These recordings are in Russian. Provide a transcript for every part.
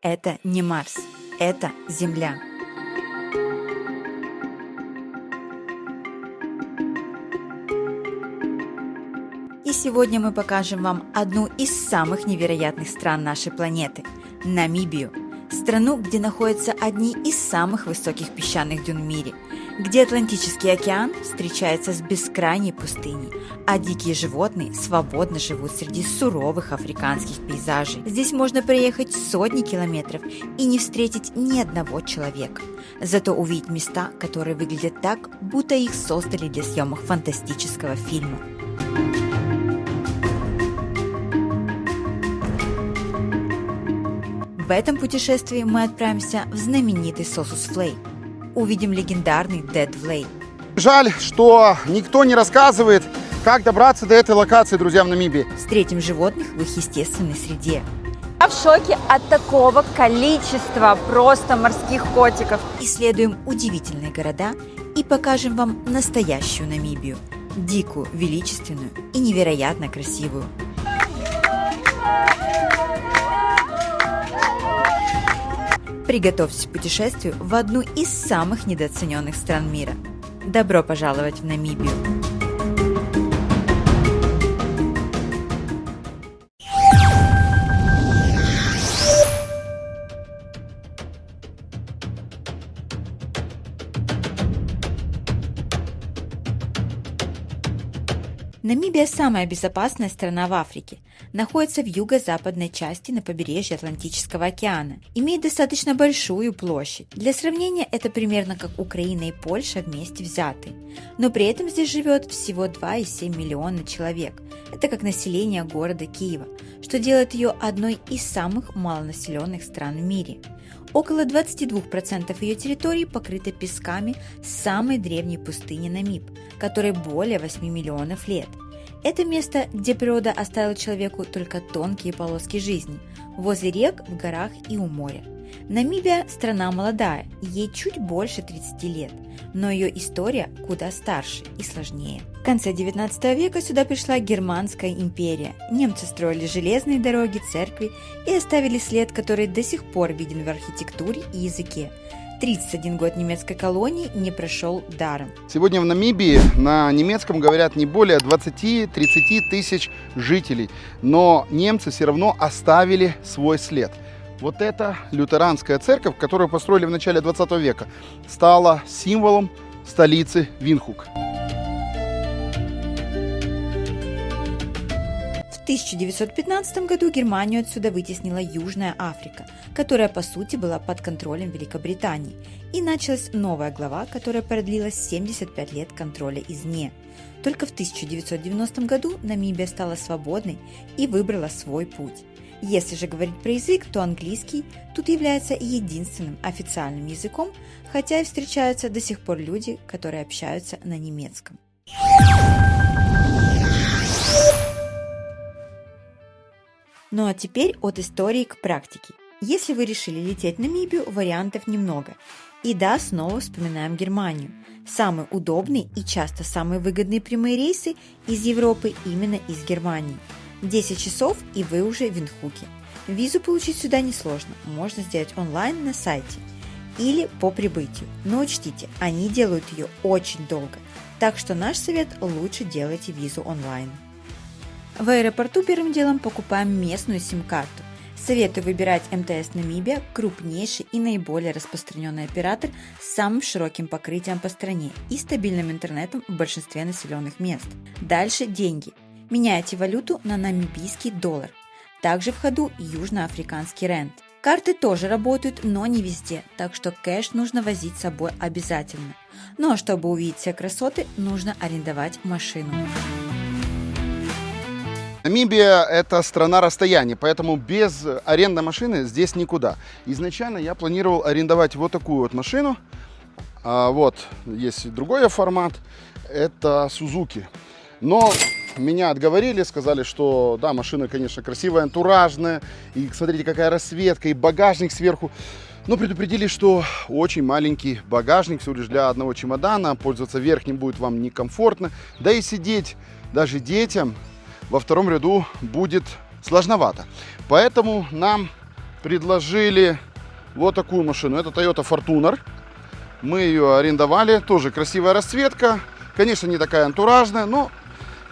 Это не Марс, это Земля. И сегодня мы покажем вам одну из самых невероятных стран нашей планеты – Намибию. Страну, где находятся одни из самых высоких песчаных дюн в мире, где Атлантический океан встречается с бескрайней пустыней, а дикие животные свободно живут среди суровых африканских пейзажей. Здесь можно проехать сотни километров и не встретить ни одного человека, зато увидеть места, которые выглядят так, будто их создали для съемок фантастического фильма. В этом путешествии мы отправимся в знаменитый Сосус Влей. Увидим легендарный Дед Влей. Жаль, что никто не рассказывает, как добраться до этой локации, друзья, в Намибии. Встретим животных в их естественной среде. Я в шоке от такого количества просто морских котиков. Исследуем удивительные города и покажем вам настоящую Намибию. Дикую, величественную и невероятно красивую. Приготовьтесь к путешествию в одну из самых недооцененных стран мира. Добро пожаловать в Намибию! Намибия – самая безопасная страна в Африке. Находится в юго-западной части на побережье Атлантического океана. Имеет достаточно большую площадь. Для сравнения, это примерно как Украина и Польша вместе взятые. Но при этом здесь живет всего 2,7 миллиона человек. Это как население города Киева, что делает ее одной из самых малонаселенных стран в мире. Около 22% ее территории покрыты песками самой древней пустыни Намиб, которой более 8 миллионов лет. Это место, где природа оставила человеку только тонкие полоски жизни, возле рек, в горах и у моря. Намибия – страна молодая, ей чуть больше 30 лет, но ее история куда старше и сложнее. В конце 19 века сюда пришла Германская империя. Немцы строили железные дороги, церкви и оставили след, который до сих пор виден в архитектуре и языке. 31 год немецкой колонии не прошел даром. Сегодня в Намибии на немецком говорят не более 20-30 тысяч жителей, но немцы все равно оставили свой след. Вот эта лютеранская церковь, которую построили в начале 20 века, стала символом столицы Виндхук. В 1915 году Германию отсюда вытеснила Южная Африка, которая по сути была под контролем Великобритании, и началась новая глава, которая продлилась 75 лет контроля извне. Только в 1990 году Намибия стала свободной и выбрала свой путь. Если же говорить про язык, то английский тут является единственным официальным языком, хотя и встречаются до сих пор люди, которые общаются на немецком. Ну а теперь от истории к практике. Если вы решили лететь в Намибию, вариантов немного. И да, снова вспоминаем Германию. Самые удобные и часто самые выгодные прямые рейсы из Европы именно из Германии. 10 часов и вы уже в Виндхуке. Визу получить сюда несложно, можно сделать онлайн на сайте или по прибытию. Но учтите, они делают ее очень долго, так что наш совет – лучше делайте визу онлайн. В аэропорту первым делом покупаем местную сим-карту. Советую выбирать МТС Намибия, крупнейший и наиболее распространенный оператор с самым широким покрытием по стране и стабильным интернетом в большинстве населенных мест. Дальше деньги. Меняйте валюту на намибийский доллар. Также в ходу южноафриканский рент. Карты тоже работают, но не везде, так что кэш нужно возить с собой обязательно. Ну а чтобы увидеть все красоты, нужно арендовать машину. Намибия – это страна расстояний, поэтому без аренды машины здесь никуда. Изначально я планировал арендовать вот такую вот машину. Вот, есть другой формат, это Suzuki. Но меня отговорили, сказали, что да, машина, конечно, красивая, антуражная, и смотрите, какая расцветка, и багажник сверху. Но предупредили, что очень маленький багажник, всего лишь для одного чемодана, пользоваться верхним будет вам некомфортно, да и сидеть даже детям во втором ряду будет сложновато. Поэтому нам предложили вот такую машину. Это Toyota Fortuner. Мы ее арендовали. Тоже красивая расцветка. Конечно, не такая антуражная, но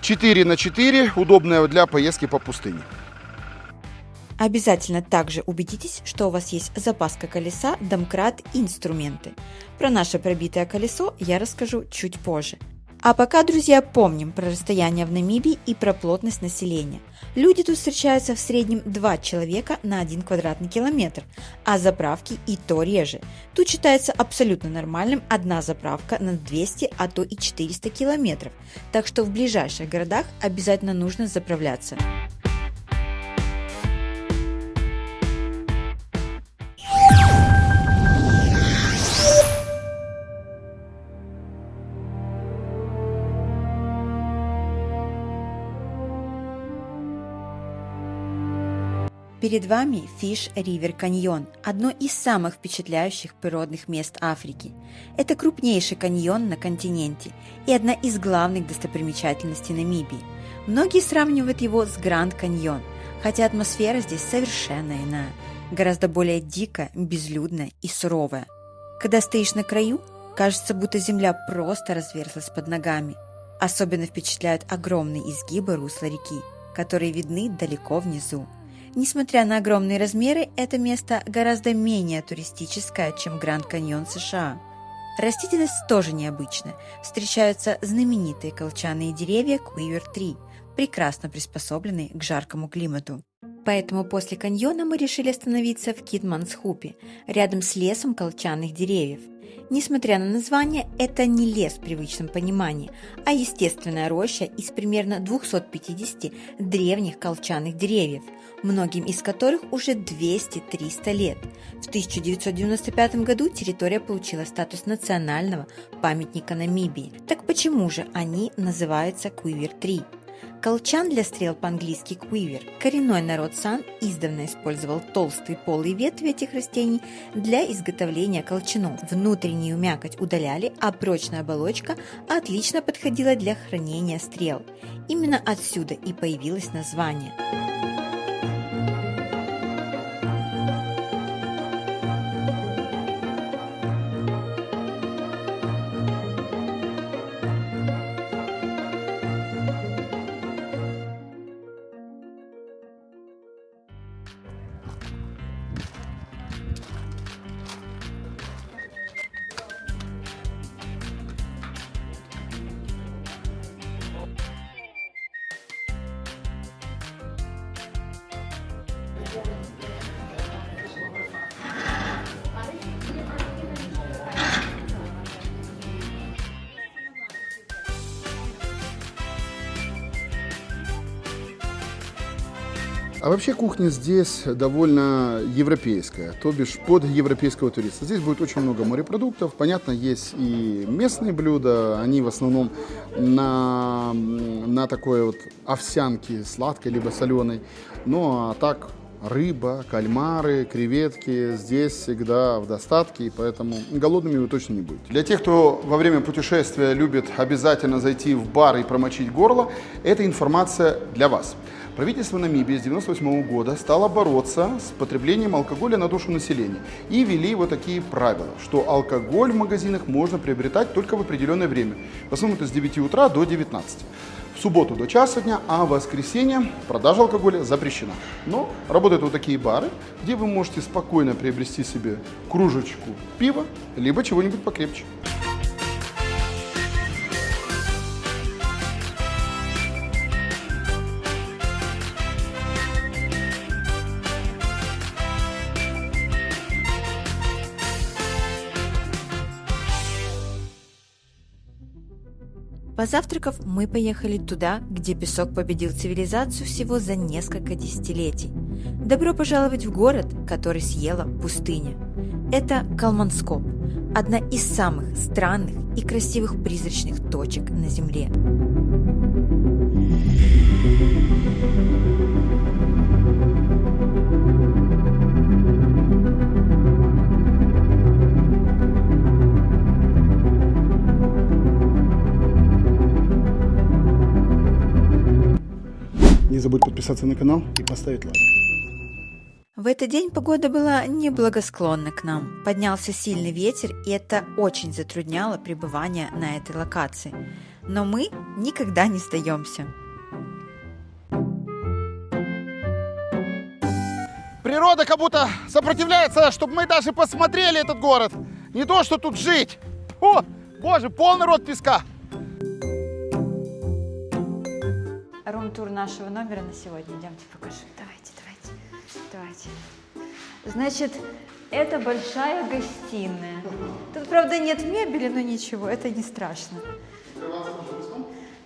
4×4, удобная для поездки по пустыне. Обязательно также убедитесь, что у вас есть запаска колеса, домкрат и инструменты. Про наше пробитое колесо я расскажу чуть позже. А пока, друзья, помним про расстояние в Намибии и про плотность населения. Люди тут встречаются в среднем 2 человека на 1 квадратный километр, а заправки и то реже. Тут считается абсолютно нормальным одна заправка на 200, а то и 400 километров, так что в ближайших городах обязательно нужно заправляться. Перед вами Fish River каньон, одно из самых впечатляющих природных мест Африки. Это крупнейший каньон на континенте и одна из главных достопримечательностей Намибии. Многие сравнивают его с Гранд Каньон, хотя атмосфера здесь совершенно иная, гораздо более дикая, безлюдная и суровая. Когда стоишь на краю, кажется, будто земля просто разверзлась под ногами. Особенно впечатляют огромные изгибы русла реки, которые видны далеко внизу. Несмотря на огромные размеры, это место гораздо менее туристическое, чем Гранд Каньон США. Растительность тоже необычная. Встречаются знаменитые колчаные деревья Quiver Tree, прекрасно приспособленные к жаркому климату. Поэтому после каньона мы решили остановиться в Китмансхупе, рядом с лесом колчаных деревьев. Несмотря на название, это не лес в привычном понимании, а естественная роща из примерно 250 древних колчаных деревьев, многим из которых уже 200-300 лет. В 1995 году территория получила статус национального памятника Намибии. Так почему же они называются Quiver Tree? Колчан для стрел по-английски quiver. Коренной народ Сан издавна использовал толстые полые ветви этих растений для изготовления колчанов. Внутреннюю мякоть удаляли, а прочная оболочка отлично подходила для хранения стрел. Именно отсюда и появилось название. А вообще кухня здесь довольно европейская, то бишь под европейского туриста. Здесь будет очень много морепродуктов. Понятно, есть и местные блюда, они в основном на такой вот овсянке сладкой либо соленой. Ну а так рыба, кальмары, креветки здесь всегда в достатке, и поэтому голодными вы точно не будете. Для тех, кто во время путешествия любит обязательно зайти в бар и промочить горло, эта информация для вас. Правительство Намибии с 1998 года стало бороться с потреблением алкоголя на душу населения и ввели вот такие правила, что алкоголь в магазинах можно приобретать только в определенное время, в основном это с 9 утра до 19. В субботу до часа дня, а в воскресенье продажа алкоголя запрещена. Но работают вот такие бары, где вы можете спокойно приобрести себе кружечку пива, либо чего-нибудь покрепче. Позавтракав, мы поехали туда, где песок победил цивилизацию всего за несколько десятилетий. Добро пожаловать в город, который съела пустыня. Это Калманскоп, одна из самых странных и красивых призрачных точек на Земле. Не забудь подписаться на канал и поставить лайк. В этот день погода была неблагосклонна к нам. Поднялся сильный ветер, и это очень затрудняло пребывание на этой локации. Но мы никогда не сдаемся. Природа как будто сопротивляется, чтобы мы даже посмотрели этот город. Не то, что тут жить. О, боже, полный рот песка. Рум-тур нашего номера на сегодня. Идемте покажу. Давайте. Значит, это большая гостиная. Тут, правда, нет мебели, но ничего, это не страшно.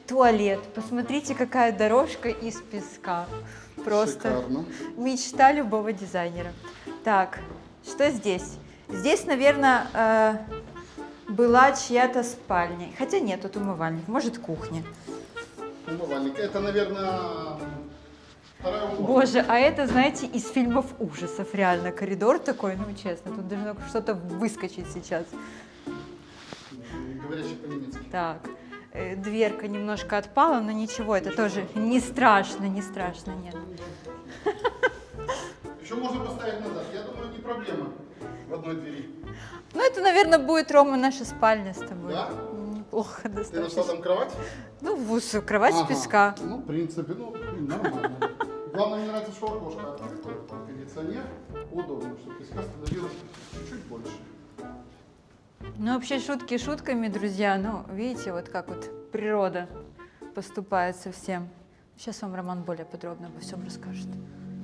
Туалет. Посмотрите, какая дорожка из песка. Просто Шикарно. мечта любого дизайнера. Так, что здесь? Здесь, наверное, была чья-то спальня. Хотя нет, тут умывальник. Может, кухня. Умывальник. Это, наверное, вторая уборная. Боже, а это, знаете, из фильмов ужасов. Реально, коридор такой, ну, честно, тут должно что-то выскочить сейчас. Говорящий по-немецки. Так, дверка немножко отпала, но ничего, это тоже не страшно, нет. Еще можно поставить назад. Я думаю, не проблема в одной двери. Ну, это, наверное, будет, Рома, наша спальня с тобой. Да? Плохо Ты достаточно. нашла там кровать? Ну, кровать из песка. Ну, в принципе, нормально. Главное, мне нравится, что окошко открыто. Кондиционер удобно, чтобы песка становилось чуть-чуть больше. Ну, вообще, шутки шутками, друзья. Ну, видите, вот как вот природа поступает со всем. Сейчас вам Роман более подробно обо всем расскажет.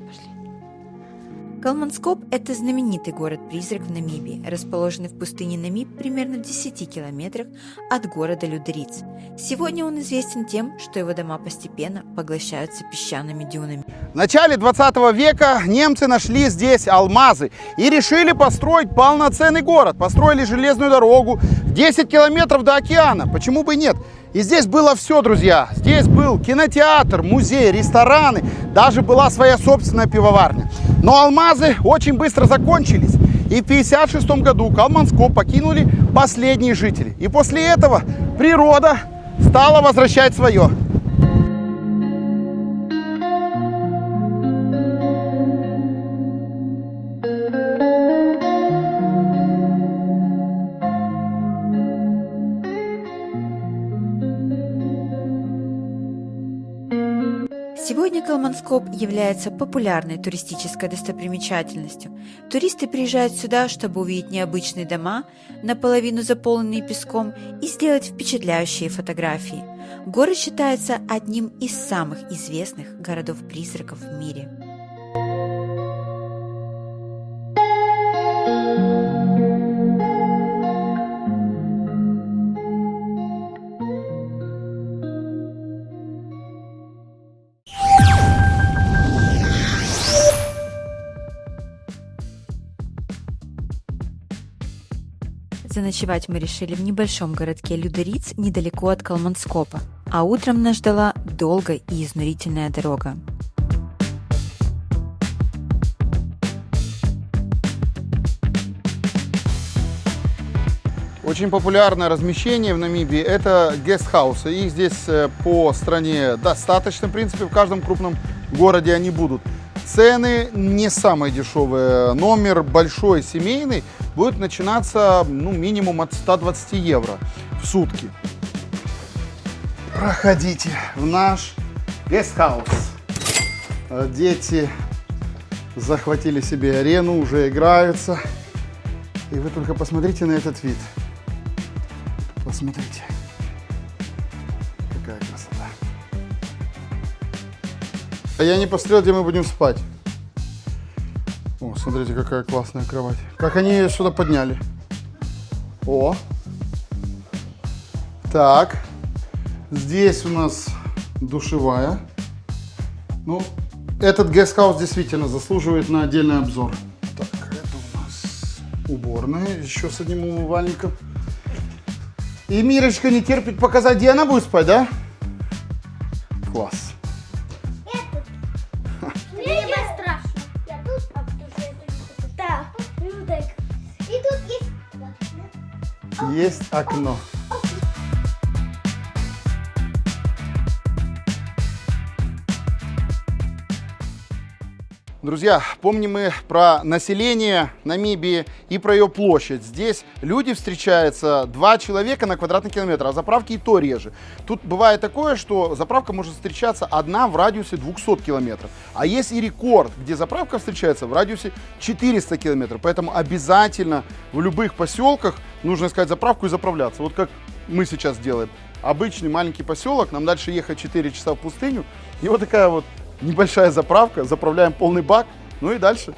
Пошли. Калманскоп – это знаменитый город-призрак в Намибии, расположенный в пустыне Намиб примерно в 10 километрах от города Людериц. Сегодня он известен тем, что его дома постепенно поглощаются песчаными дюнами. В начале 20 века немцы нашли здесь алмазы и решили построить полноценный город. Построили железную дорогу, 10 километров до океана. Почему бы и нет? И здесь было все, друзья. Здесь был кинотеатр, музей, рестораны, даже была своя собственная пивоварня. Но алмазы очень быстро закончились. И в 1956 году Калманскоп покинули последние жители. И после этого природа стала возвращать свое. Сегодня Калманскоп является популярной туристической достопримечательностью. Туристы приезжают сюда, чтобы увидеть необычные дома, наполовину заполненные песком, и сделать впечатляющие фотографии. Город считается одним из самых известных городов-призраков в мире. Заночевать мы решили в небольшом городке Людериц недалеко от Калманскопа, а утром нас ждала долгая и изнурительная дорога. Очень популярное размещение в Намибии – это гестхаусы. Их здесь по стране достаточно, в принципе, в каждом крупном городе они будут. Цены не самые дешевые. Номер большой, семейный, будет начинаться минимум от 120 евро в сутки. Проходите в наш гестхаус. Дети захватили себе арену, уже играются. И вы только посмотрите на этот вид. Посмотрите. Какая красота. А я не посмотрел, где мы будем спать. О, смотрите, какая классная кровать. Как они ее сюда подняли. О. Так. Здесь у нас душевая. Ну, этот гестхаус действительно заслуживает на отдельный обзор. Так, это у нас уборная, еще с одним умывальником. И Мирочка не терпит показать, где она будет спать, да? Класс. Мне не страшно. Я тут, а потому что это не тут. Да, ну так. И тут есть... Есть окно. Друзья, помним мы про население Намибии и про ее площадь. Здесь люди встречаются 2 человека на квадратный километр, а заправки и то реже. Тут бывает такое, что заправка может встречаться одна в радиусе 200 километров. А есть и рекорд, где заправка встречается в радиусе 400 километров. Поэтому обязательно в любых поселках нужно искать заправку и заправляться. Вот как мы сейчас делаем. Обычный маленький поселок, нам дальше ехать 4 часа в пустыню. И вот такая вот небольшая заправка, заправляем полный бак, ну и дальше.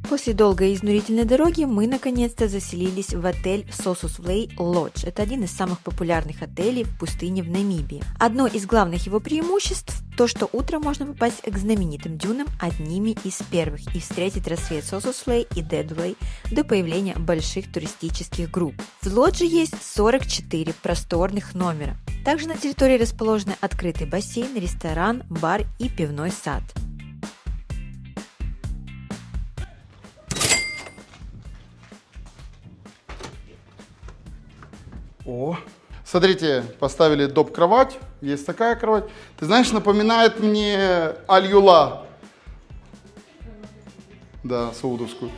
После долгой и изнурительной дороги мы наконец-то заселились в отель Sossusvlei Lodge. Это один из самых популярных отелей в пустыне в Намибии. Одно из главных его преимуществ – то, что утром можно попасть к знаменитым дюнам одними из первых и встретить рассвет Sossusvlei и Deadvlei до появления больших туристических групп. В лодже есть 44 просторных номера. Также на территории расположены открытый бассейн, ресторан, бар и пивной сад. О, смотрите, поставили доп-кровать, есть такая кровать. Ты знаешь, напоминает мне Аль-Юла. Да, саудовскую.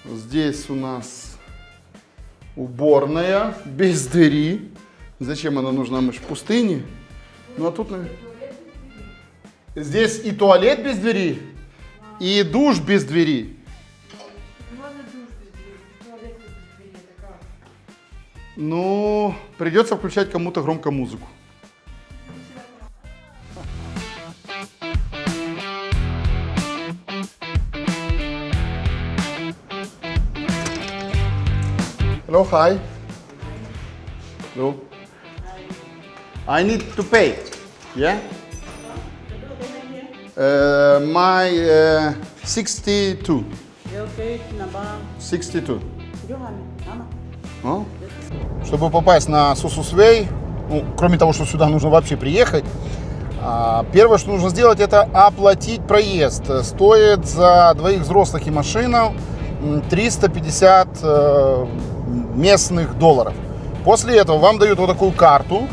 Здесь у нас уборная, без двери. Зачем она нужна? Мы же в пустыне. Ну а тут... Здесь и туалет без двери, и душ без двери. Ну, придется включать кому-то громко музыку. Hello, hi. Hello. I need to pay. Yeah? My 62. 62. Чтобы попасть на Sossusvlei, ну, кроме того, что сюда нужно вообще приехать, первое, что нужно сделать, это оплатить проезд. Стоит за 2 взрослых и машину 350 местных долларов. После этого вам дают вот такую карту.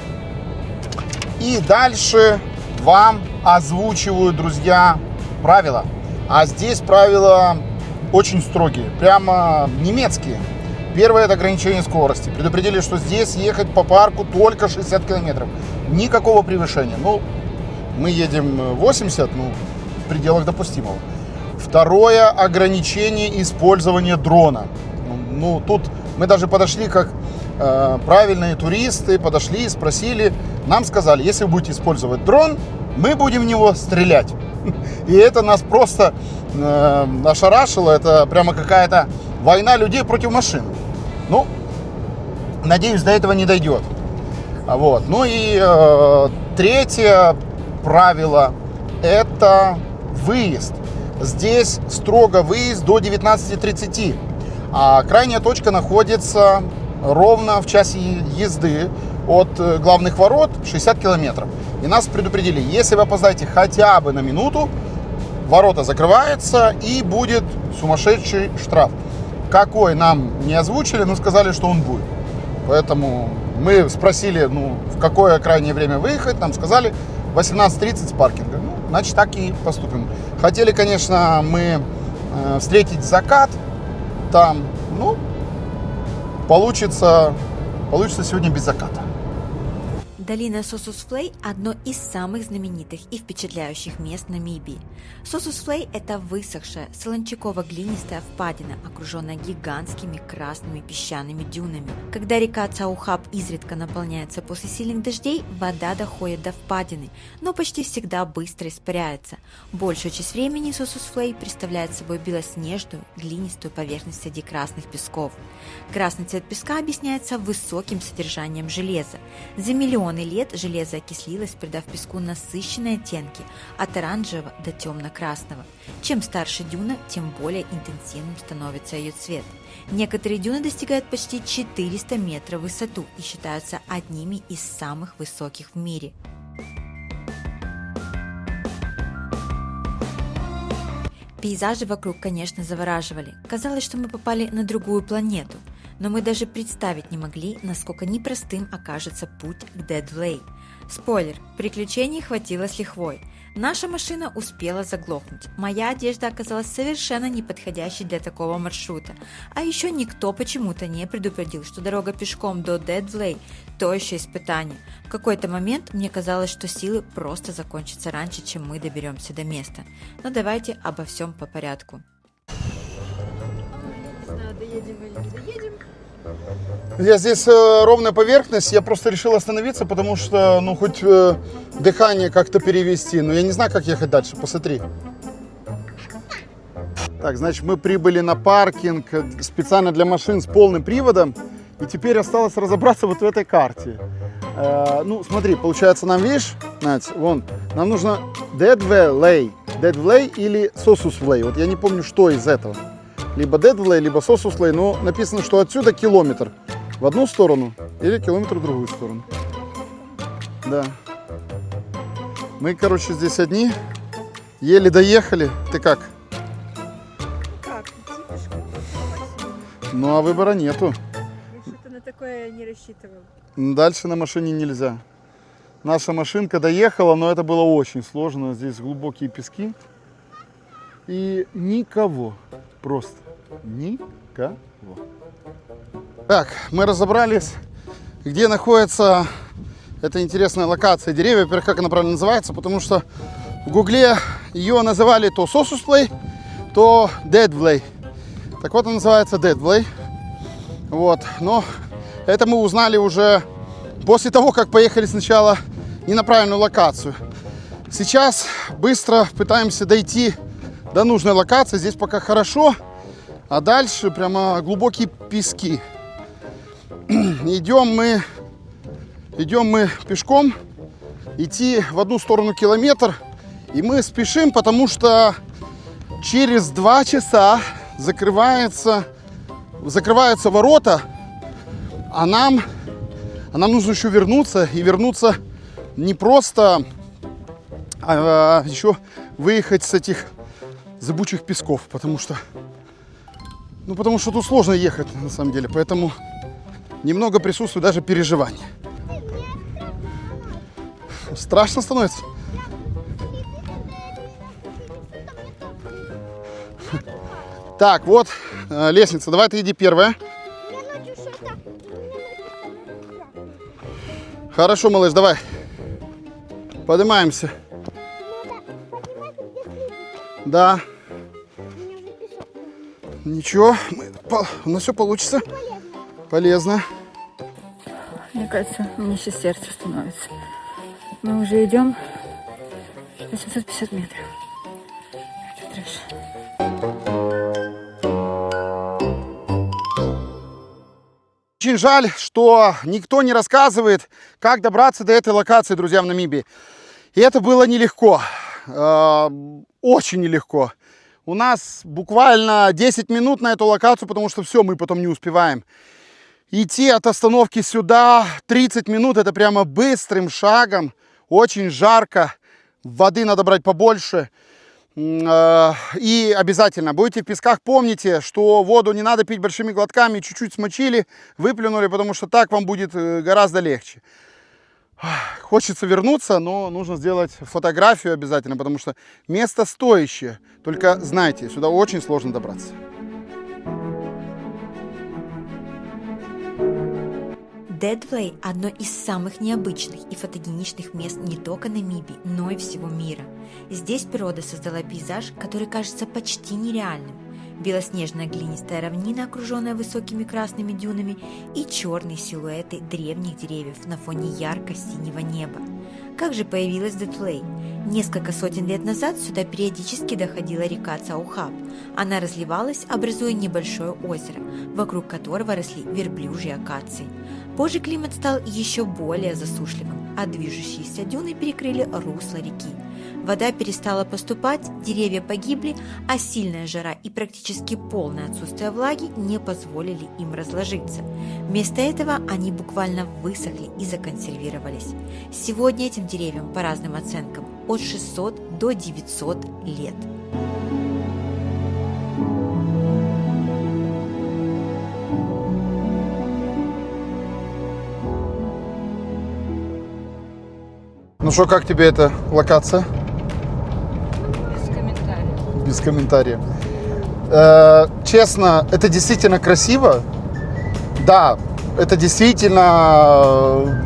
И дальше вам озвучивают, друзья, правила. А здесь правила очень строгие, прямо немецкие. Первое – это ограничение скорости. Предупредили, что здесь ехать по парку только 60 километров. Никакого превышения. Ну, мы едем 80, ну, в пределах допустимого. Второе – ограничение использования дрона. Ну, тут мы даже подошли как правильные туристы, подошли и спросили. Нам сказали, если вы будете использовать дрон, мы будем в него стрелять. И это нас просто ошарашило. Это прямо какая-то война людей против машин. Ну, надеюсь, до этого не дойдет. Вот. Ну и третье правило – это выезд. Здесь строго выезд до 19:30. А крайняя точка находится ровно в часе езды от главных ворот 60 километров. И нас предупредили, если вы опоздаете хотя бы на минуту, ворота закрываются и будет сумасшедший штраф. Какой нам не озвучили, но сказали, что он будет. Поэтому мы спросили, ну, в какое крайнее время выехать. Нам сказали 18:30 с паркинга. Ну, значит, так и поступим. Хотели, конечно, мы встретить закат там. Ну, получится сегодня без заката. Долина Sossusvlei – одно из самых знаменитых и впечатляющих мест Намибии. Sossusvlei – это высохшая солончаково-глинистая впадина, окруженная гигантскими красными песчаными дюнами. Когда река Цаухап изредка наполняется после сильных дождей, вода доходит до впадины, но почти всегда быстро испаряется. Большую часть времени Sossusvlei представляет собой белоснежную глинистую поверхность среди красных песков. Красный цвет песка объясняется высоким содержанием железа. За миллионы миллионы лет железо окислилось, придав песку насыщенные оттенки от оранжевого до темно-красного. Чем старше дюна, тем более интенсивным становится ее цвет. Некоторые дюны достигают почти 400 метров в высоту и считаются одними из самых высоких в мире. Пейзажи вокруг, конечно, завораживали. Казалось, что мы попали на другую планету. Но мы даже представить не могли, насколько непростым окажется путь к Dead Valley. Спойлер, приключений хватило с лихвой. Наша машина успела заглохнуть. Моя одежда оказалась совершенно неподходящей для такого маршрута. А еще никто почему-то не предупредил, что дорога пешком до Dead Valley – то еще испытание. В какой-то момент мне казалось, что силы просто закончатся раньше, чем мы доберемся до места. Но давайте обо всем по порядку. Здесь ровная поверхность, я просто решил остановиться, потому что, ну, хоть дыхание как-то перевести, но я не знаю, как ехать дальше, посмотри. Так, значит, мы прибыли на паркинг специально для машин с полным приводом, и теперь осталось разобраться вот в этой карте. Ну, смотри, получается, нам, видишь, Надь, вон, нам нужно Dead Valley или Sossus Valley, вот я не помню, что из этого. Либо Dead Valley, либо Sossus Valley, но написано, что отсюда километр в одну сторону или километр в другую сторону. Да. Мы, короче, здесь одни, еле доехали. Ты как? Как? Ну, а выбора нету. Что-то на такое не рассчитывал. Дальше на машине нельзя. Наша машинка доехала, но это было очень сложно. Здесь глубокие пески. И никого. Просто никого. Так, мы разобрались, где находится эта интересная локация деревьев. Во-первых, как она правильно называется, потому что в Гугле ее называли то Sossus Valley, то Dead Valley. Так вот, она называется Dead Valley. Вот, но это мы узнали уже после того, как поехали сначала не на правильную локацию. Сейчас быстро пытаемся дойти до нужной локации. Здесь пока хорошо, а дальше прямо глубокие пески. Идем мы пешком, идти в одну сторону километр, и мы спешим, потому что через 2 часа закрываются ворота, а нам нужно еще вернуться, и вернуться не просто, а еще выехать с этих зыбучих песков, потому что тут сложно ехать на самом деле, поэтому немного присутствует даже переживание. Страшно становится. Так, вот лестница. Давай ты иди первая. Хорошо, малыш, давай. Поднимаемся. Да. Ничего, у нас все получится. Полезно. Мне кажется, мне сейчас сердце становится. Мы уже идем 850 метров. Это трэш. Очень жаль, что никто не рассказывает, как добраться до этой локации, друзья, в Намибии. И это было нелегко. Очень нелегко. У нас буквально 10 минут на эту локацию, потому что все, мы потом не успеваем. Идти от остановки сюда 30 минут, это прямо быстрым шагом. Очень жарко, воды надо брать побольше. И обязательно будете в песках, помните, что воду не надо пить большими глотками, чуть-чуть смочили, выплюнули, потому что так вам будет гораздо легче. Хочется вернуться, но нужно сделать фотографию обязательно, потому что место стоящее. Только знайте, сюда очень сложно добраться. Dead Valley – одно из самых необычных и фотогеничных мест не только Намибии, но и всего мира. Здесь природа создала пейзаж, который кажется почти нереальным. Белоснежная глинистая равнина, окруженная высокими красными дюнами, и черные силуэты древних деревьев на фоне ярко-синего неба. Как же появилась Датулей? Несколько сотен лет назад сюда периодически доходила река Цаухаб. Она разливалась, образуя небольшое озеро, вокруг которого росли верблюжьи акации. Позже климат стал еще более засушливым, а движущиеся дюны перекрыли русло реки. Вода перестала поступать, деревья погибли, а сильная жара и практически полное отсутствие влаги не позволили им разложиться. Вместо этого они буквально высохли и законсервировались. Сегодня этим деревьям, по разным оценкам, от 600 до 900 лет. Ну что, как тебе эта локация? Без комментариев. Без комментариев. Честно, это действительно красиво. Да, это действительно,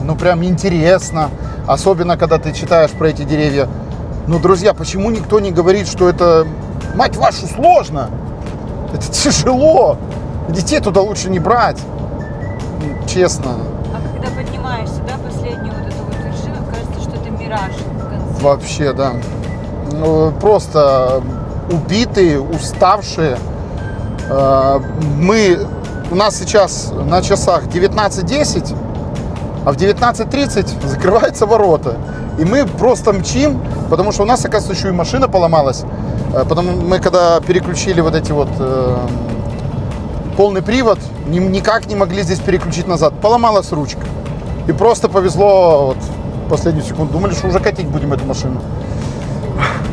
ну прям интересно. Особенно, когда ты читаешь про эти деревья. Но, друзья, почему никто не говорит, что это, мать вашу, сложно? Это тяжело. Детей туда лучше не брать. Честно. А когда поднимаешься, да, последнюю вот эту вот вершину, кажется, что это мираж в конце. Вообще, да. Ну, просто убитые, уставшие. У нас сейчас на часах 19:10, а в 19:30 закрываются ворота. И мы просто мчим, потому что у нас, оказывается, еще и машина поломалась. Потом мы, когда переключили вот эти вот полный привод, никак не могли здесь переключить назад. Поломалась ручка. И просто повезло вот в последнюю секунду. Думали, что уже катить будем эту машину.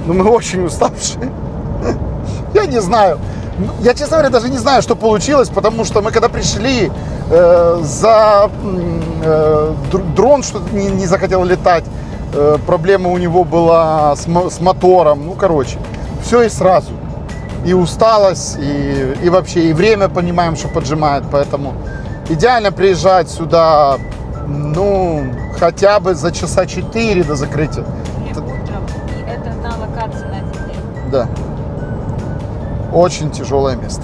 Но мы очень уставшие. Я не знаю. Я, честно говоря, даже не знаю, что получилось, потому что мы когда пришли, дрон что-то не захотел летать. Проблема у него была с мотором. Ну, короче, все и сразу. И усталость, и вообще, и время понимаем, что поджимает. Поэтому идеально приезжать сюда, ну, хотя бы за часа 4 до закрытия. Утром, и это на локации на один день. Да. Очень тяжелое место.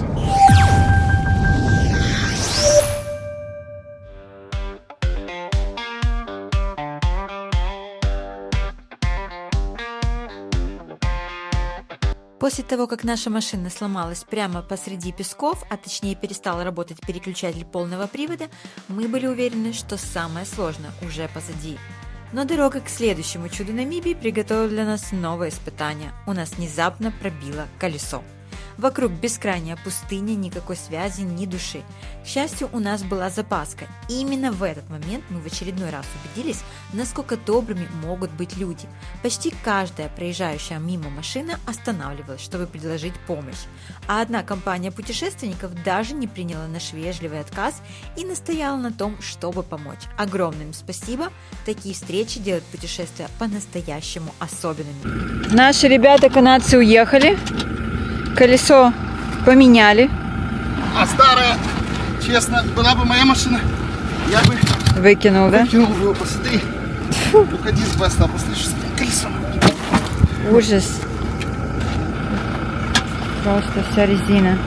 После того, как наша машина сломалась прямо посреди песков, а точнее перестал работать переключатель полного привода, мы были уверены, что самое сложное уже позади. Но дорога к следующему чуду Намибии приготовила для нас новое испытание. У нас внезапно пробило колесо. Вокруг бескрайняя пустыня, никакой связи, ни души. К счастью, у нас была запаска. И именно в этот момент мы в очередной раз убедились, насколько добрыми могут быть люди. Почти каждая проезжающая мимо машина останавливалась, чтобы предложить помощь. А одна компания путешественников даже не приняла наш вежливый отказ и настояла на том, чтобы помочь. Огромное им спасибо. Такие встречи делают путешествия по-настоящему особенными. Наши ребята канадцы уехали. Колесо поменяли. А старая, честно, была бы моя машина, я бы Выкинул, да? выкинул его, посмотри. Уходи с баста, послышишь, колесо. Ужас. Просто вся резина.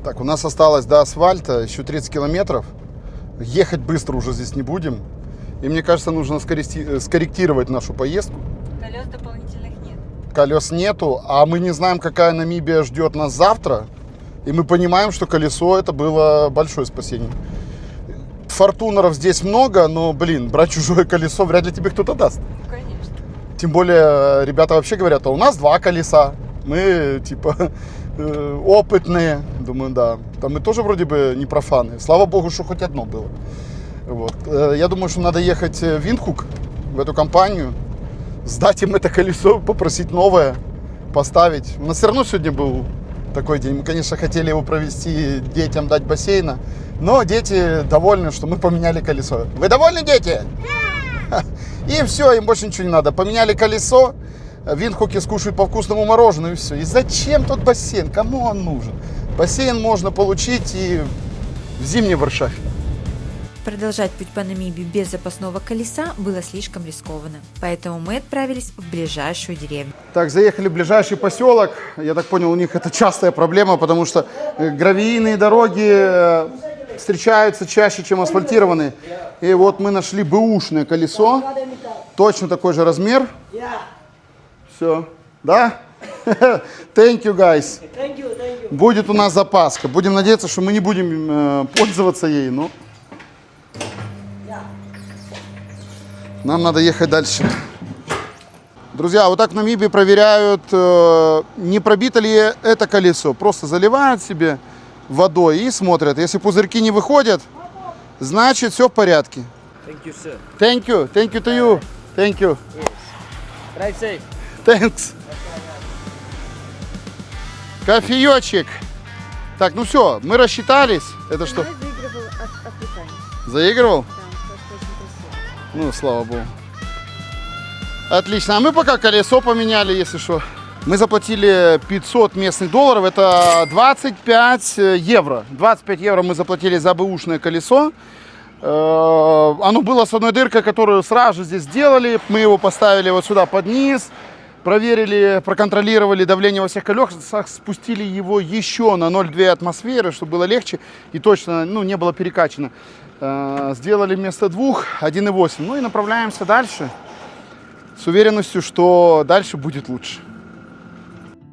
Так, у нас осталось до асфальта еще 30 километров. Ехать быстро уже здесь не будем. И мне кажется, нужно скорректировать нашу поездку. Колес дополнительных нет. Колес нету, а мы не знаем, какая Намибия ждет нас завтра. И мы понимаем, что колесо это было большое спасение. Фортунеров здесь много, но, блин, брать чужое колесо вряд ли тебе кто-то даст. Конечно. Тем более, ребята вообще говорят, а у нас 2 колеса. Мы, типа, опытные. Думаю, да. Там мы тоже вроде бы не профаны. Слава богу, что хоть одно было. Вот. Я думаю, что надо ехать в Виндхук, в эту компанию, сдать им это колесо, попросить новое, поставить. У нас все равно сегодня был такой день. Мы, конечно, хотели его провести, детям дать бассейна, но дети довольны, что мы поменяли колесо. Вы довольны, дети? Да! И все, им больше ничего не надо. Поменяли колесо, в Виндхуке скушают по вкусному мороженому, и все. И зачем тот бассейн? Кому он нужен? Бассейн можно получить и в зимней Варшаве. Продолжать путь по Намибии без запасного колеса было слишком рискованно, поэтому мы отправились в ближайшую деревню. Так, заехали в ближайший поселок. Я так понял, у них это частая проблема, потому что гравийные дороги встречаются чаще, чем асфальтированные. И вот мы нашли бэушное колесо. Точно такой же размер? Все. Да? Thank you, guys. Thank you. Будет у нас запаска. Будем надеяться, что мы не будем пользоваться ей, но нам надо ехать дальше. Друзья, вот так в Намибии проверяют, не пробито ли это колесо. Просто заливают себе водой и смотрят. Если пузырьки не выходят, значит все в порядке. Thank you, sir. Thank you. Thank you to you. Thank you. Drive safe. Thanks. Кофеечек. Так, ну все, мы рассчитались. Это что? Заигрывал африканец. Заигрывал? Да, просто очень красиво. Ну, слава богу. Отлично. А мы пока колесо поменяли, если что. Мы заплатили 500 местных долларов. Это 25 евро. 25 евро мы заплатили за бэушное колесо. Оно было с одной дыркой, которую сразу же здесь сделали. Мы его поставили вот сюда под низ. Проверили, проконтролировали давление во всех колесах, спустили его еще на 0,2 атмосферы, чтобы было легче и точно не было перекачано. Сделали вместо 2 1,8. Ну и направляемся дальше с уверенностью, что дальше будет лучше.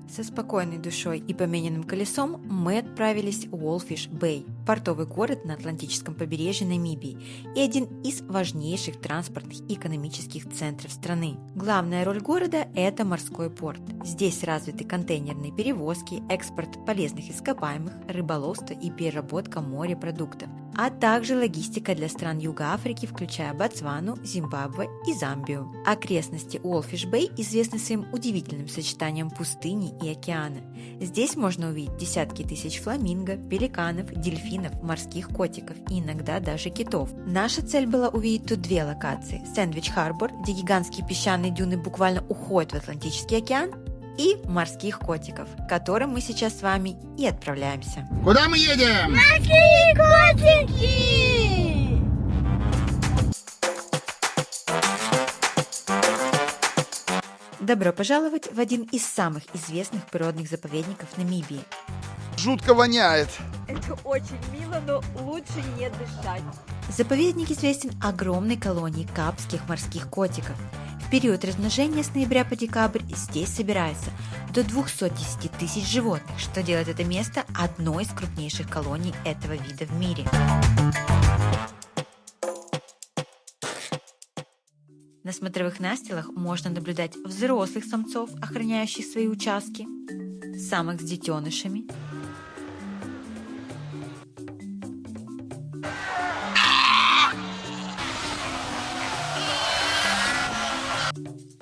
Со спокойной душой и поменянным колесом мы отправились в Walfish Bay, портовый город на Атлантическом побережье Намибии и один из важнейших транспортных и экономических центров страны. Главная роль города – это морской порт. Здесь развиты контейнерные перевозки, экспорт полезных ископаемых, рыболовство и переработка морепродуктов, а также логистика для стран Юга Африки, включая Ботсвану, Зимбабве и Замбию. Окрестности Walfish Bay известны своим удивительным сочетанием пустыни и океана. Здесь можно увидеть десятки тысяч фламинго, пеликанов, дельфинов, морских котиков и иногда даже китов. Наша цель была увидеть тут 2 локации – Сэндвич-Харбор, где гигантские песчаные дюны буквально уходят в Атлантический океан, и морских котиков, к которым мы сейчас с вами и отправляемся. Куда мы едем? Морские котики! Добро пожаловать в один из самых известных природных заповедников Намибии. Жутко воняет. Это очень мило, но лучше не дышать. Заповедник известен огромной колонией капских морских котиков. В период размножения с ноября по декабрь здесь собирается до 210 тысяч животных, что делает это место одной из крупнейших колоний этого вида в мире. На смотровых настилах можно наблюдать взрослых самцов, охраняющих свои участки, самок с детенышами,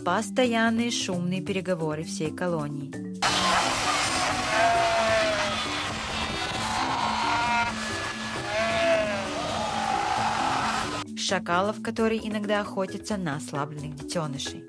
постоянные шумные переговоры всей колонии. Шакалов, которые иногда охотятся на ослабленных детенышей.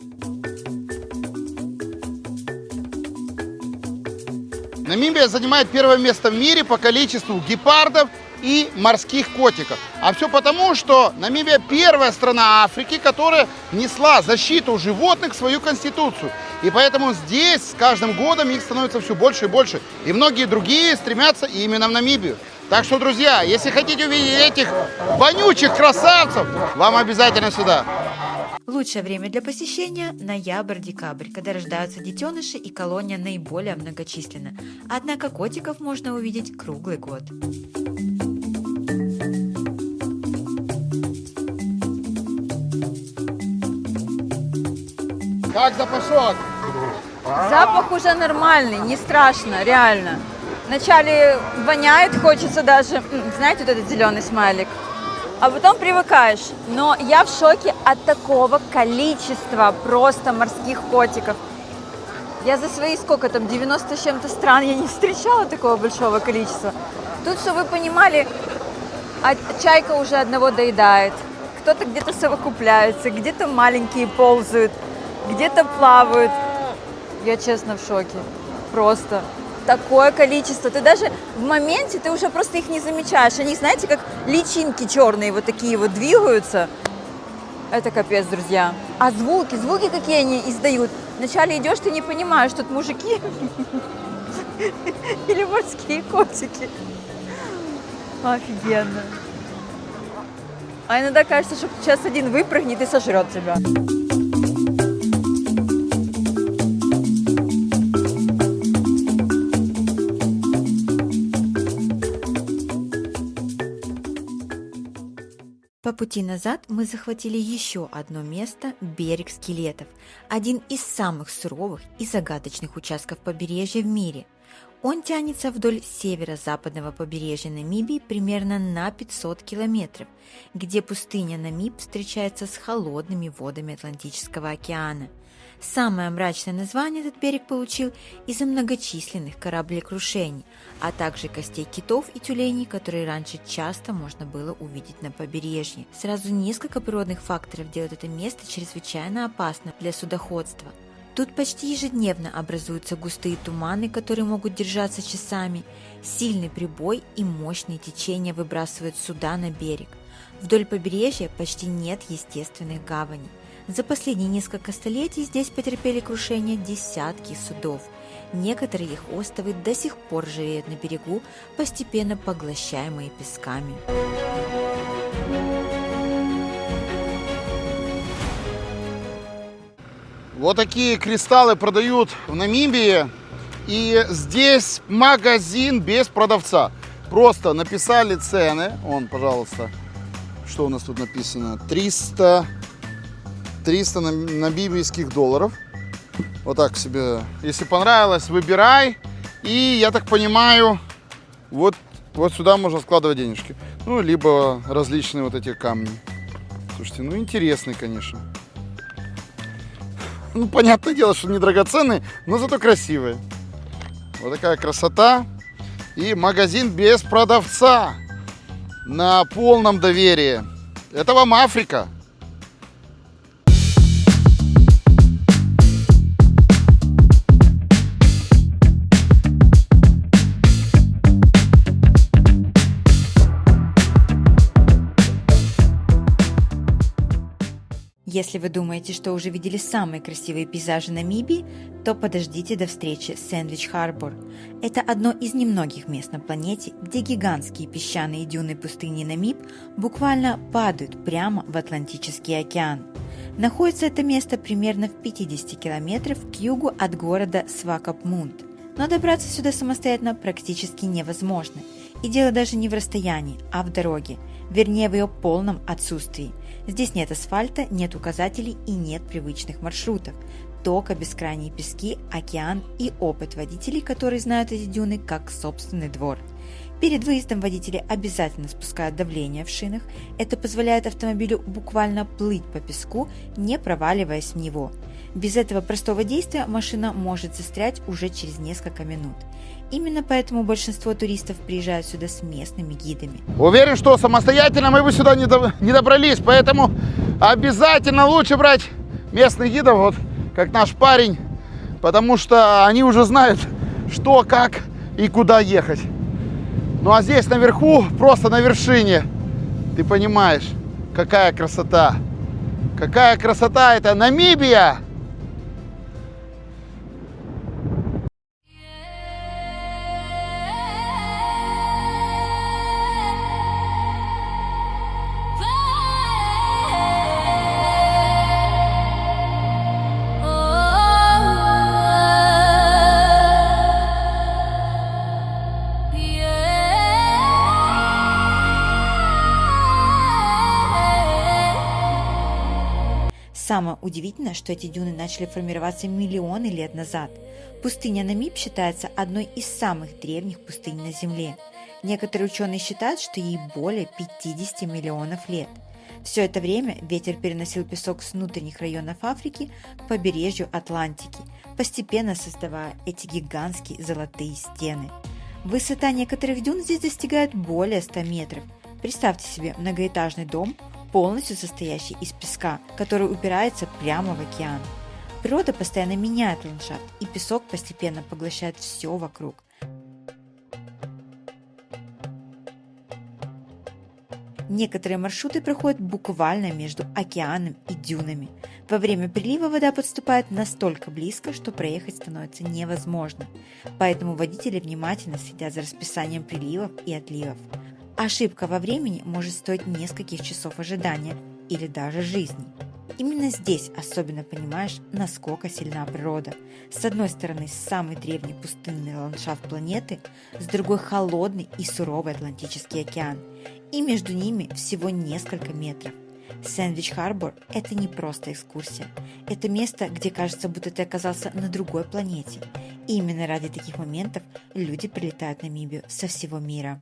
Намибия занимает первое место в мире по количеству гепардов и морских котиков. А все потому, что Намибия первая страна Африки, которая внесла защиту животных в свою конституцию. И поэтому здесь с каждым годом их становится все больше и больше. И многие другие стремятся именно в Намибию. Так что, друзья, если хотите увидеть этих вонючих красавцев, вам обязательно сюда. Лучшее время для посещения – ноябрь-декабрь, когда рождаются детеныши и колония наиболее многочисленна. Однако котиков можно увидеть круглый год. Как запашок? Запах уже нормальный, не страшно, реально. Вначале воняет, хочется даже, знаете, вот этот зеленый смайлик, а потом привыкаешь. Но я в шоке от такого количества просто морских котиков. Я за свои, 90 с чем-то стран, я не встречала такого большого количества. Тут, чтобы вы понимали, чайка уже одного доедает, кто-то где-то совокупляется, где-то маленькие ползают, где-то плавают. Я честно в шоке, просто. Такое количество. Ты даже в моменте, ты уже просто их не замечаешь. Они, знаете, как личинки черные вот такие вот двигаются. Это капец, друзья. А звуки какие они издают. Вначале идешь, ты не понимаешь, тут мужики или морские котики. Офигенно. А иногда кажется, что сейчас один выпрыгнет и сожрет тебя. пути назад мы захватили еще одно место – берег скелетов, один из самых суровых и загадочных участков побережья в мире. Он тянется вдоль северо-западного побережья Намибии примерно на 500 километров, где пустыня Намиб встречается с холодными водами Атлантического океана. Самое мрачное название этот берег получил из-за многочисленных кораблекрушений, а также костей китов и тюленей, которые раньше часто можно было увидеть на побережье. Сразу несколько природных факторов делают это место чрезвычайно опасным для судоходства. Тут почти ежедневно образуются густые туманы, которые могут держаться часами, сильный прибой и мощные течения выбрасывают суда на берег. Вдоль побережья почти нет естественных гаваней. За последние несколько столетий здесь потерпели крушение десятки судов. Некоторые их островы до сих пор живеют на берегу, постепенно поглощаемые песками. Вот такие кристаллы продают в Намибии. И здесь магазин без продавца. Просто написали цены. Вон, пожалуйста, что у нас тут написано? 300 намибийских долларов. Вот так себе. Если понравилось, выбирай. И, я так понимаю, вот сюда можно складывать денежки. Ну, либо различные вот эти камни. Слушайте, ну интересный, конечно. Ну, понятное дело, что не драгоценные, но зато красивые. Вот такая красота. И магазин без продавца. На полном доверии. Это вам Африка. Если вы думаете, что уже видели самые красивые пейзажи Намибии, то подождите до встречи с Сэндвич-Харбор. Это одно из немногих мест на планете, где гигантские песчаные дюны пустыни Намиб буквально падают прямо в Атлантический океан. Находится это место примерно в 50 километров к югу от города Свакопмунд. Но добраться сюда самостоятельно практически невозможно. И дело даже не в расстоянии, а в дороге, вернее в ее полном отсутствии. Здесь нет асфальта, нет указателей и нет привычных маршрутов. Только бескрайние пески, океан и опыт водителей, которые знают эти дюны как собственный двор. Перед выездом водители обязательно спускают давление в шинах. Это позволяет автомобилю буквально плыть по песку, не проваливаясь в него. Без этого простого действия машина может застрять уже через несколько минут. Именно поэтому большинство туристов приезжают сюда с местными гидами. Уверен, что самостоятельно мы бы сюда не добрались, поэтому обязательно лучше брать местных гидов, вот как наш парень, потому что они уже знают, что, как и куда ехать. Ну а здесь наверху, просто на вершине, ты понимаешь, какая красота. Какая красота, это Намибия! Самое удивительное, что эти дюны начали формироваться миллионы лет назад. Пустыня Намиб считается одной из самых древних пустынь на Земле. Некоторые ученые считают, что ей более 50 миллионов лет. Все это время ветер переносил песок с внутренних районов Африки к побережью Атлантики, постепенно создавая эти гигантские золотые стены. Высота некоторых дюн здесь достигает более 100 метров. Представьте себе многоэтажный дом, полностью состоящий из песка, который упирается прямо в океан. Природа постоянно меняет ландшафт, и песок постепенно поглощает все вокруг. Некоторые маршруты проходят буквально между океаном и дюнами. Во время прилива вода подступает настолько близко, что проехать становится невозможно. Поэтому водители внимательно следят за расписанием приливов и отливов. Ошибка во времени может стоить нескольких часов ожидания или даже жизни. Именно здесь особенно понимаешь, насколько сильна природа. С одной стороны самый древний пустынный ландшафт планеты, с другой холодный и суровый Атлантический океан. И между ними всего несколько метров. Сэндвич-Харбор – это не просто экскурсия. Это место, где кажется, будто ты оказался на другой планете. И именно ради таких моментов люди прилетают в Намибию со всего мира.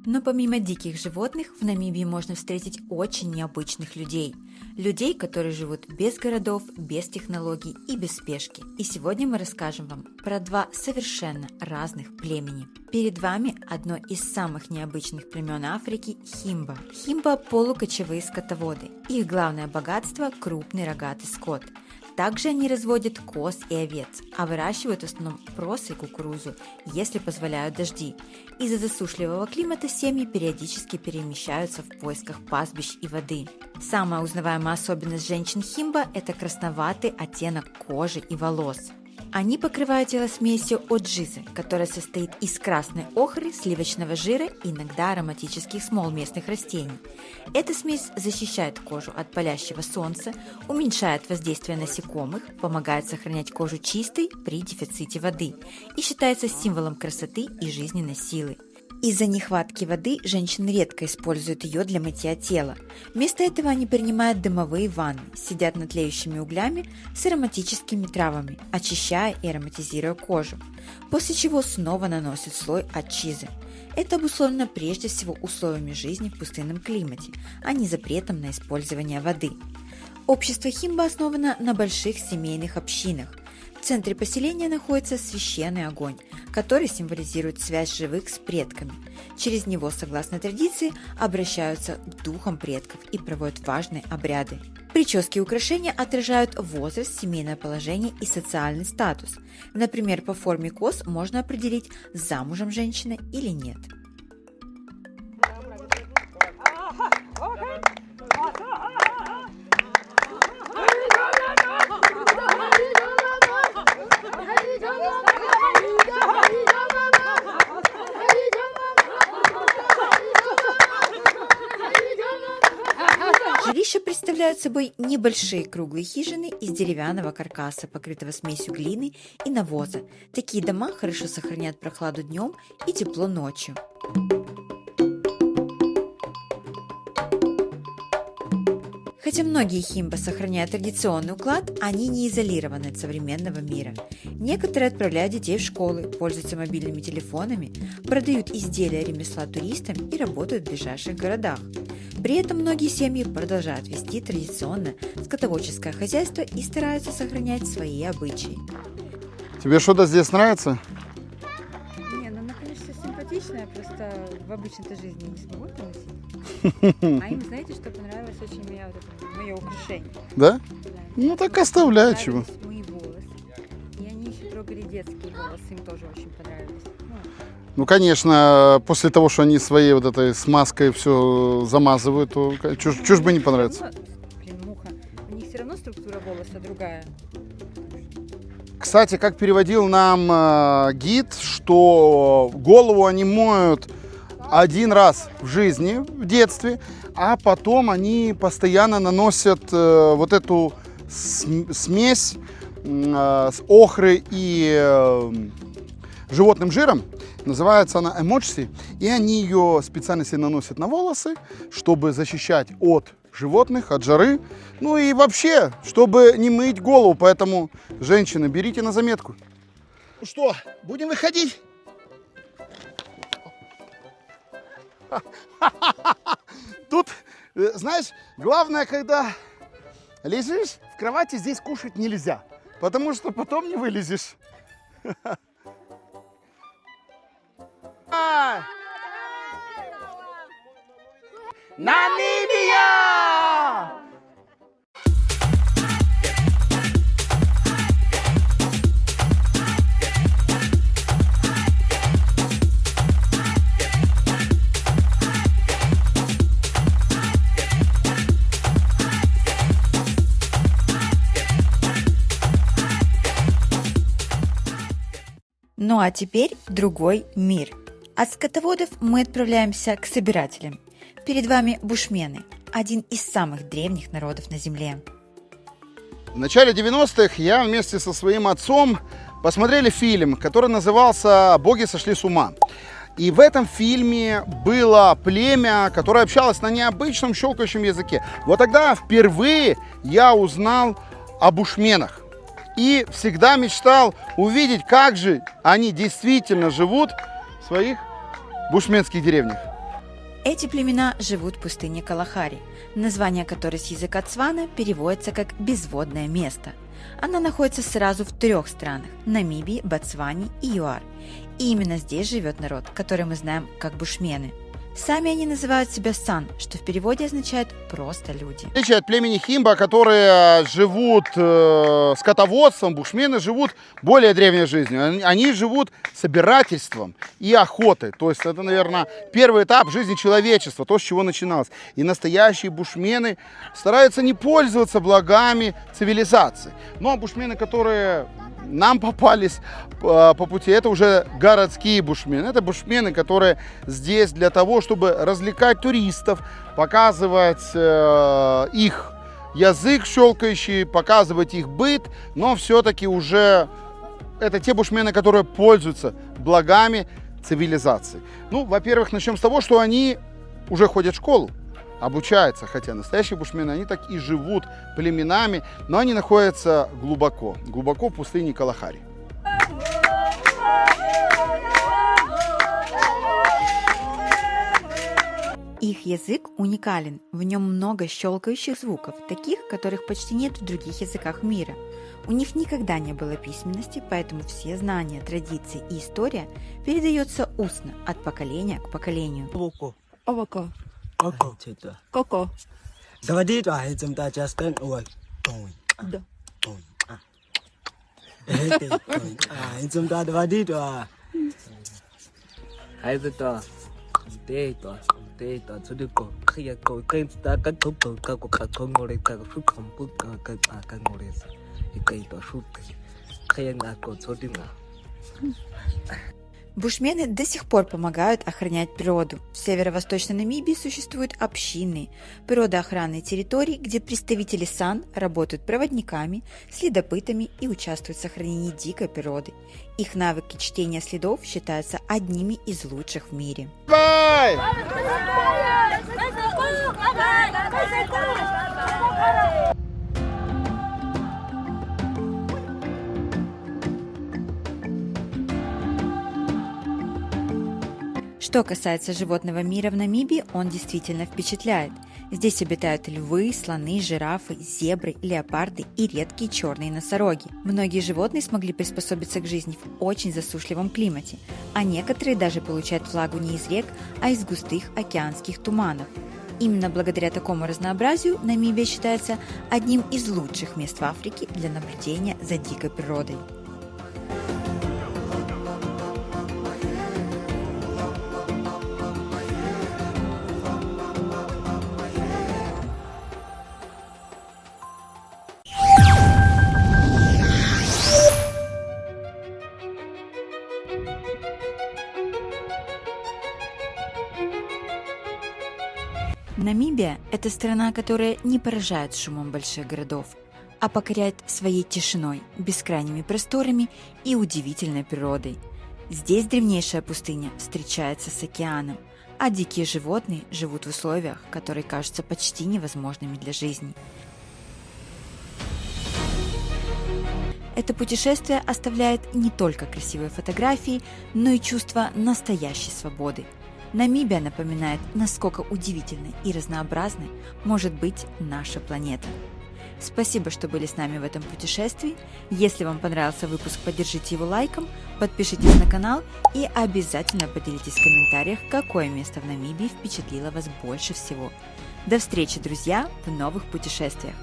Но помимо диких животных, в Намибии можно встретить очень необычных людей. Людей, которые живут без городов, без технологий и без спешки. И сегодня мы расскажем вам про два совершенно разных племени. Перед вами одно из самых необычных племен Африки – химба. Химба – полукочевые скотоводы. Их главное богатство – крупный рогатый скот. Также они разводят коз и овец, а выращивают в основном просы и кукурузу, если позволяют дожди. Из-за засушливого климата семьи периодически перемещаются в поисках пастбищ и воды. Самая узнаваемая особенность женщин химба – это красноватый оттенок кожи и волос. Они покрывают тело смесью оджизы, которая состоит из красной охры, сливочного жира и иногда ароматических смол местных растений. Эта смесь защищает кожу от палящего солнца, уменьшает воздействие насекомых, помогает сохранять кожу чистой при дефиците воды и считается символом красоты и жизненной силы. Из-за нехватки воды женщины редко используют ее для мытья тела. Вместо этого они принимают дымовые ванны, сидят над тлеющими углями с ароматическими травами, очищая и ароматизируя кожу, после чего снова наносят слой отчизы. Это обусловлено прежде всего условиями жизни в пустынном климате, а не запретом на использование воды. Общество химба основано на больших семейных общинах. В центре поселения находится священный огонь, который символизирует связь живых с предками. Через него, согласно традиции, обращаются к духам предков и проводят важные обряды. Прически и украшения отражают возраст, семейное положение и социальный статус. Например, по форме кос можно определить, замужем женщина или нет. Жилища представляют собой небольшие круглые хижины из деревянного каркаса, покрытого смесью глины и навоза. Такие дома хорошо сохраняют прохладу днем и тепло ночью. Хотя многие химба сохраняют традиционный уклад, они не изолированы от современного мира. Некоторые отправляют детей в школы, пользуются мобильными телефонами, продают изделия ремесла туристам и работают в ближайших городах. При этом многие семьи продолжают вести традиционное скотоводческое хозяйство и стараются сохранять свои обычаи. Тебе что-то здесь нравится? Не, ну она, конечно, симпатичная, просто в обычной жизни не смогу это носить. А им, знаете, что понравилось очень мое украшение? Да? Да. Ну так оставляй чего. Понравились мои волосы. И они еще трогали детские волосы, им тоже очень понравились. Ну, конечно, после того, что они своей вот этой смазкой все замазывают, то чушь бы не понравится. Блин, муха. У них все равно структура волоса другая. Кстати, как переводил нам гид, что голову они моют один раз в жизни, в детстве, а потом они постоянно наносят вот эту смесь с охры и животным жиром. Называется она эмоджи, и они ее специально себе наносят на волосы, чтобы защищать от животных, от жары, ну и вообще, чтобы не мыть голову. Поэтому, женщины, берите на заметку. Ну что, будем выходить? Тут, знаешь, главное, когда лежишь в кровати, здесь кушать нельзя, потому что потом не вылезешь. Намибия! Ну а теперь другой мир. От скотоводов мы отправляемся к собирателям. Перед вами бушмены, один из самых древних народов на Земле. В начале 90-х я вместе со своим отцом посмотрели фильм, который назывался «Боги сошли с ума». И в этом фильме было племя, которое общалось на необычном щелкающем языке. Вот тогда впервые я узнал о бушменах. И всегда мечтал увидеть, как же они действительно живут в своих бушменских деревнях. Эти племена живут в пустыне Калахари, название которой с языка цвана переводится как «безводное место». Она находится сразу в 3 странах – Намибии, Ботсване и ЮАР. И именно здесь живет народ, который мы знаем как бушмены. Сами они называют себя сан, что в переводе означает «просто люди». В отличие от племени Химба, которые живут скотоводством, бушмены живут более древней жизнью. Они живут собирательством и охотой. То есть это, наверное, первый этап жизни человечества, то, с чего начиналось. И настоящие бушмены стараются не пользоваться благами цивилизации. Но бушмены, которые нам попались по пути, это уже городские бушмены. Это бушмены, которые здесь для того, чтобы развлекать туристов, показывать их язык щелкающий, показывать их быт, но все-таки уже это те бушмены, которые пользуются благами цивилизации. Ну, во-первых, начнем с того, что они уже ходят в школу, обучаются, хотя настоящие бушмены, они так и живут племенами, но они находятся глубоко в пустыне Калахари. Их язык уникален, в нем много щелкающих звуков, таких, которых почти нет в других языках мира. У них никогда не было письменности, поэтому все знания, традиции и история передается устно, от поколения к поколению. Овоко. Коко. Коко. Давай, zum da just stand away. Да. Zum da давай. Хайзата. Дейта. Цудико. Хияко. Кэнста катупо. Како катонгоре. Како шукампу. Кангорес. Икайто шутки. Хаянако. Цудинга. Бушмены до сих пор помогают охранять природу. В северо-восточной Намибии существуют общинные природоохранные территории, где представители сан работают проводниками, следопытами и участвуют в сохранении дикой природы. Их навыки чтения следов считаются одними из лучших в мире. Бай! Что касается животного мира в Намибии, он действительно впечатляет. Здесь обитают львы, слоны, жирафы, зебры, леопарды и редкие черные носороги. Многие животные смогли приспособиться к жизни в очень засушливом климате, а некоторые даже получают влагу не из рек, а из густых океанских туманов. Именно благодаря такому разнообразию Намибия считается одним из лучших мест в Африке для наблюдения за дикой природой. Намибия – это страна, которая не поражает шумом больших городов, а покоряет своей тишиной, бескрайними просторами и удивительной природой. Здесь древнейшая пустыня встречается с океаном, а дикие животные живут в условиях, которые кажутся почти невозможными для жизни. Это путешествие оставляет не только красивые фотографии, но и чувство настоящей свободы. Намибия напоминает, насколько удивительной и разнообразной может быть наша планета. Спасибо, что были с нами в этом путешествии. Если вам понравился выпуск, поддержите его лайком, подпишитесь на канал и обязательно поделитесь в комментариях, какое место в Намибии впечатлило вас больше всего. До встречи, друзья, в новых путешествиях.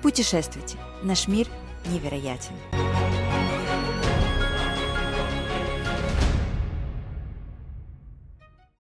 Путешествуйте, наш мир невероятен.